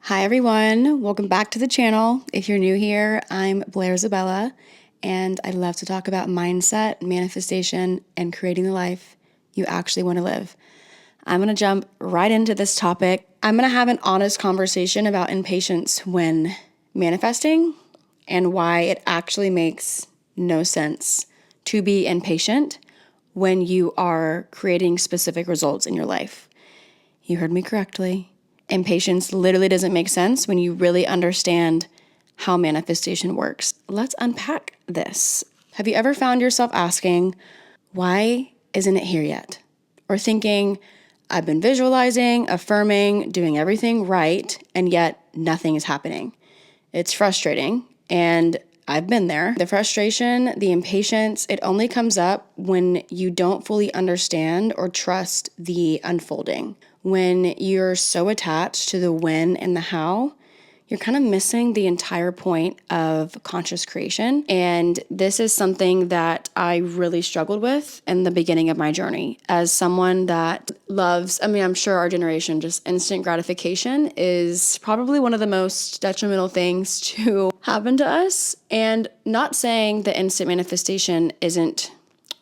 Hi everyone, welcome back to the channel. If you're new here, I'm Blair Isabella, and I love to talk about mindset, manifestation, and creating the life you actually want to live. I'm going to jump right into this topic. I'm going to have an honest conversation about impatience when manifesting and why it actually makes no sense to be impatient when you are creating specific results in your life. You heard me correctly. Impatience literally doesn't make sense when you really understand how manifestation works. Let's unpack this. Have you ever found yourself asking, why isn't it here yet? Or thinking, I've been visualizing, affirming, doing everything right, and yet nothing is happening. It's frustrating, and I've been there. The frustration, the impatience, it only comes up when you don't fully understand or trust the unfolding. When you're so attached to the when and the how, you're kind of missing the entire point of conscious creation. And this is something that I really struggled with in the beginning of my journey. As someone that loves, I'm sure our generation, just instant gratification is probably one of the most detrimental things to happen to us. And not saying that instant manifestation isn't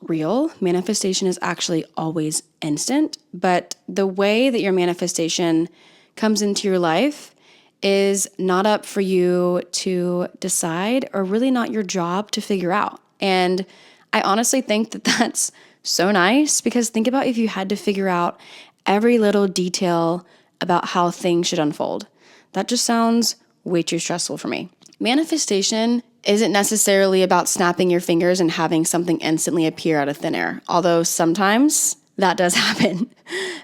real. Manifestation is actually always instant, but the way that your manifestation comes into your life is not up for you to decide, or really not your job to figure out. And I honestly think that that's so nice, because think about if you had to figure out every little detail about how things should unfold. That just sounds way too stressful for me. Manifestation isn't necessarily about snapping your fingers and having something instantly appear out of thin air, although sometimes that does happen.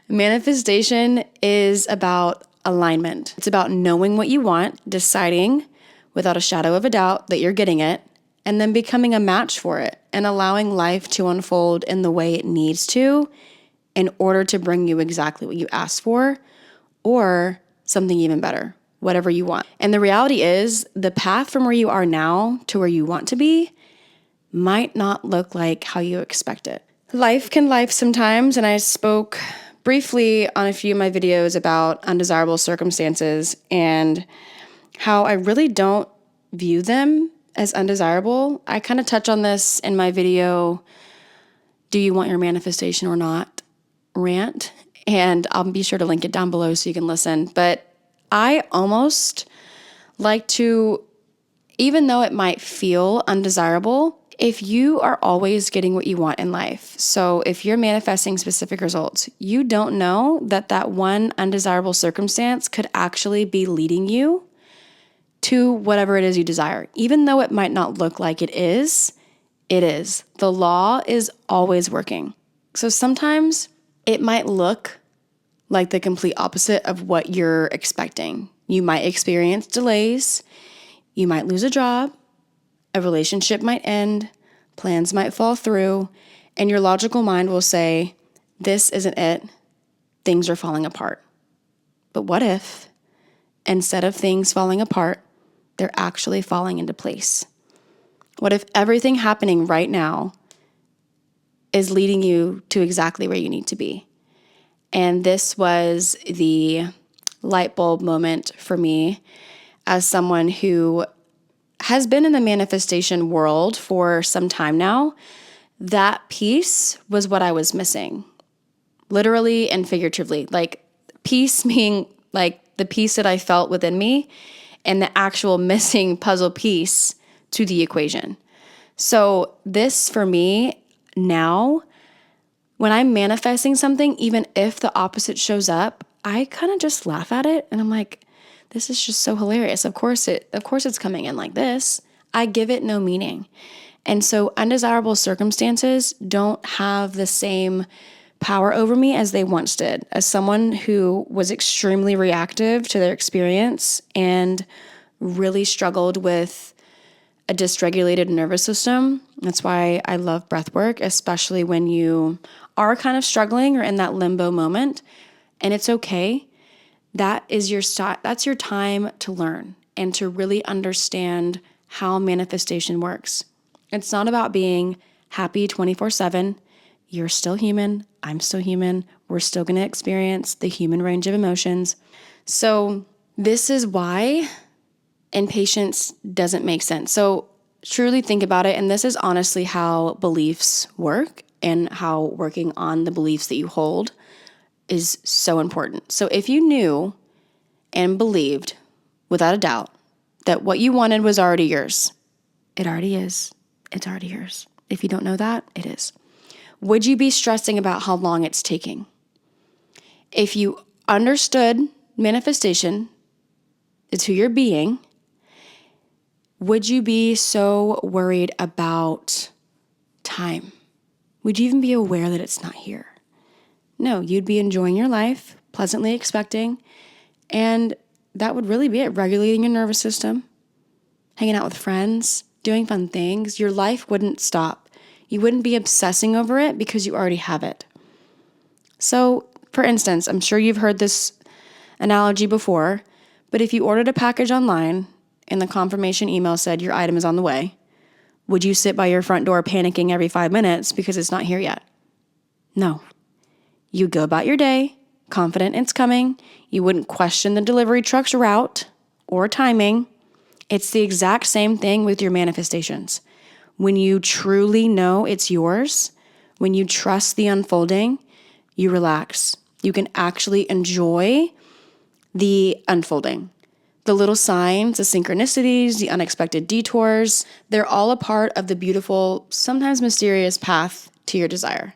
Manifestation is about alignment. It's about knowing what you want, deciding without a shadow of a doubt that you're getting it, and then becoming a match for it and allowing life to unfold in the way it needs to in order to bring you exactly what you asked for, or something even better, whatever you want. And the reality is, the path from where you are now to where you want to be might not look like how you expect it. Life can life sometimes, and I spoke briefly on a few of my videos about undesirable circumstances and how I really don't view them as undesirable. I kind of touch on this in my video, Do You Want Your Manifestation or Not? Rant, and I'll be sure to link it down below so you can listen. But I almost like to, even though it might feel undesirable, if you are always getting what you want in life, so if you're manifesting specific results, you don't know that that one undesirable circumstance could actually be leading you to whatever it is you desire. Even though it might not look like it is, it is. The law is always working. So sometimes it might look like the complete opposite of what you're expecting. You might experience delays, you might lose a job, a relationship might end, plans might fall through, and your logical mind will say, this isn't it, things are falling apart. But what if, instead of things falling apart, they're actually falling into place? What if everything happening right now is leading you to exactly where you need to be? And this was the light bulb moment for me as someone who has been in the manifestation world for some time now. That piece was what I was missing, literally and figuratively. Like, peace being like the piece that I felt within me, and the actual missing puzzle piece to the equation. So this for me now, when I'm manifesting something, even if the opposite shows up, I kind of just laugh at it, and I'm like, this is just so hilarious. Of course it's coming in like this. I give it no meaning. And so undesirable circumstances don't have the same power over me as they once did. As someone who was extremely reactive to their experience and really struggled with a dysregulated nervous system. That's why I love breath work, especially when you are kind of struggling or in that limbo moment. And it's okay. That's your time to learn and to really understand how manifestation works. It's not about being happy 24/7. You're still human. I'm still human. We're still going to experience the human range of emotions. So This is why impatience doesn't make sense. So truly think about it. And this is honestly how beliefs work and how working on the beliefs that you hold is so important. So if you knew and believed without a doubt that what you wanted was already yours, it already is. It's already yours. If you don't know that, it is. Would you be stressing about how long it's taking? If you understood manifestation is who you're being, would you be so worried about time? Would you even be aware that it's not here? No, you'd be enjoying your life, pleasantly expecting, and that would really be it. Regulating your nervous system, hanging out with friends, doing fun things. Your life wouldn't stop. You wouldn't be obsessing over it because you already have it. So, for instance, I'm sure you've heard this analogy before, but if you ordered a package online and the confirmation email said your item is on the way, would you sit by your front door panicking every 5 minutes because it's not here yet? No. You go about your day, confident it's coming. You wouldn't question the delivery truck's route or timing. It's the exact same thing with your manifestations. When you truly know it's yours, when you trust the unfolding, you relax. You can actually enjoy the unfolding. The little signs, the synchronicities, the unexpected detours, they're all a part of the beautiful, sometimes mysterious path to your desire.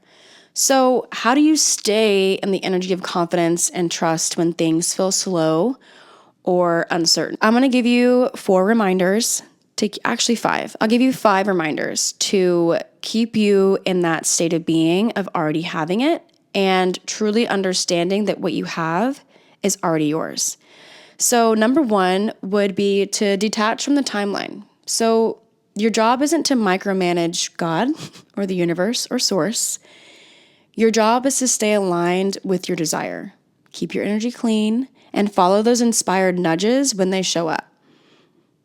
So, how do you stay in the energy of confidence and trust when things feel slow or uncertain? I'm going to give you 4 reminders, actually 5. I'll give you 5 reminders to keep you in that state of being of already having it and truly understanding that what you have is already yours. So, number 1 would be to detach from the timeline. So, your job isn't to micromanage God or the universe or source. Your job is to stay aligned with your desire. Keep your energy clean and follow those inspired nudges when they show up.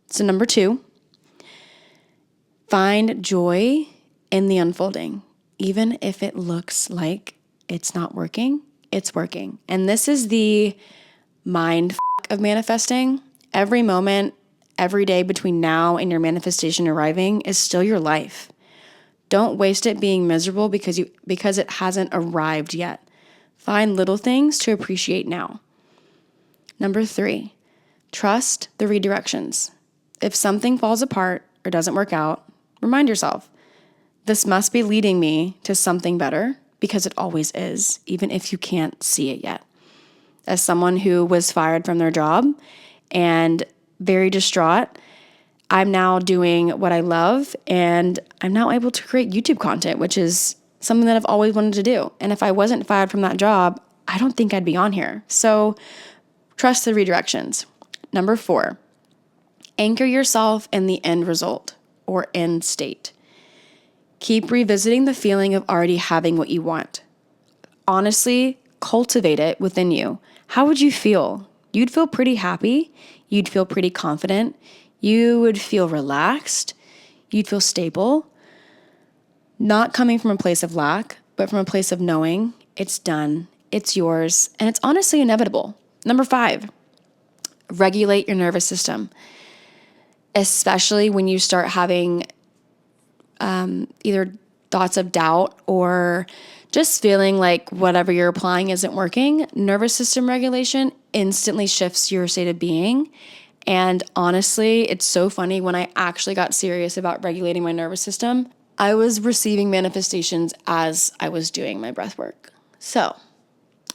So, number 2, find joy in the unfolding. Even if it looks like it's not working, it's working. And this is the mind of manifesting. Every moment, every day between now and your manifestation arriving is still your life. Don't waste it being miserable because it hasn't arrived yet. Find little things to appreciate now. Number 3, trust the redirections. If something falls apart or doesn't work out, remind yourself, this must be leading me to something better because it always is, even if you can't see it yet. As someone who was fired from their job and very distraught, I'm now doing what I love, and I'm now able to create YouTube content, which is something that I've always wanted to do. And if I wasn't fired from that job, I don't think I'd be on here. So trust the redirections. Number 4, anchor yourself in the end result or end state. Keep revisiting the feeling of already having what you want. Honestly, cultivate it within you. How would you feel? You'd feel pretty happy. You'd feel pretty confident. You would feel relaxed. You'd feel stable. Not coming from a place of lack, but from a place of knowing it's done, it's yours, and it's honestly inevitable. Number 5, regulate your nervous system, especially when you start having either thoughts of doubt or just feeling like whatever you're applying isn't working. Nervous system regulation instantly shifts your state of being. And honestly, it's so funny, when I actually got serious about regulating my nervous system, I was receiving manifestations as I was doing my breath work. So,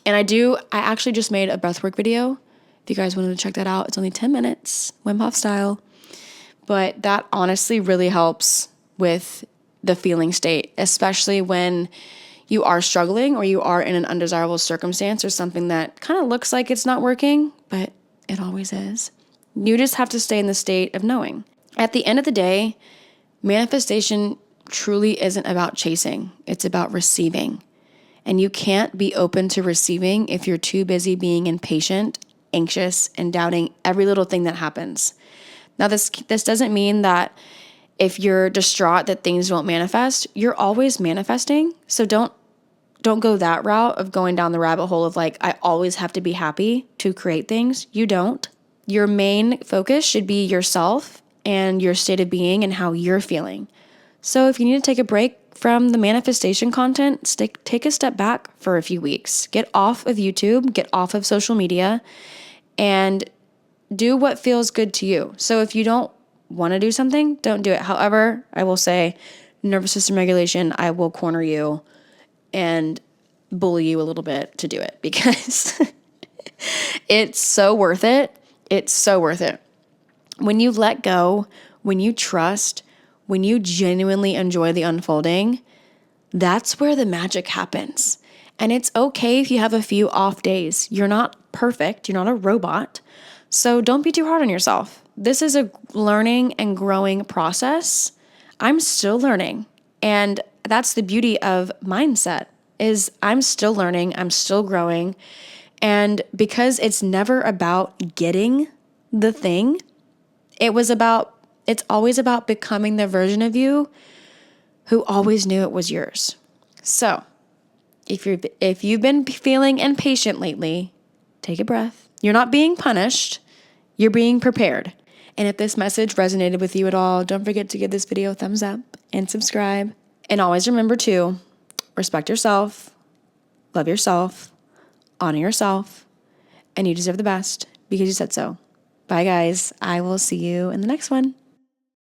and I actually just made a breathwork video. If you guys wanted to check that out, it's only 10 minutes, Wim Hof style. But that honestly really helps with the feeling state, especially when you are struggling or you are in an undesirable circumstance or something that kind of looks like it's not working, but it always is. You just have to stay in the state of knowing. At the end of the day, manifestation truly isn't about chasing. It's about receiving. And you can't be open to receiving if you're too busy being impatient, anxious, and doubting every little thing that happens. Now, this doesn't mean that if you're distraught that things won't manifest. You're always manifesting. So don't go that route of going down the rabbit hole of like, I always have to be happy to create things. You don't. Your main focus should be yourself and your state of being and how you're feeling. So if you need to take a break from the manifestation content, take a step back for a few weeks. Get off of YouTube, get off of social media, and do what feels good to you. So if you don't want to do something, don't do it. However, I will say, nervous system regulation, I will corner you and bully you a little bit to do it because it's so worth it. It's so worth it. When you let go, when you trust, when you genuinely enjoy the unfolding, that's where the magic happens. And it's okay if you have a few off days. You're not perfect. You're not a robot. So don't be too hard on yourself. This is a learning and growing process. I'm still learning. And that's the beauty of mindset is I'm still learning, I'm still growing. And because it's never about getting the thing, it's always about becoming the version of you who always knew it was yours. So, if you've been feeling impatient lately, take a breath. You're not being punished, you're being prepared. And if this message resonated with you at all, don't forget to give this video a thumbs up and subscribe. And always remember to respect yourself, love yourself, honor yourself, and you deserve the best because you said so. Bye, guys. I will see you in the next one.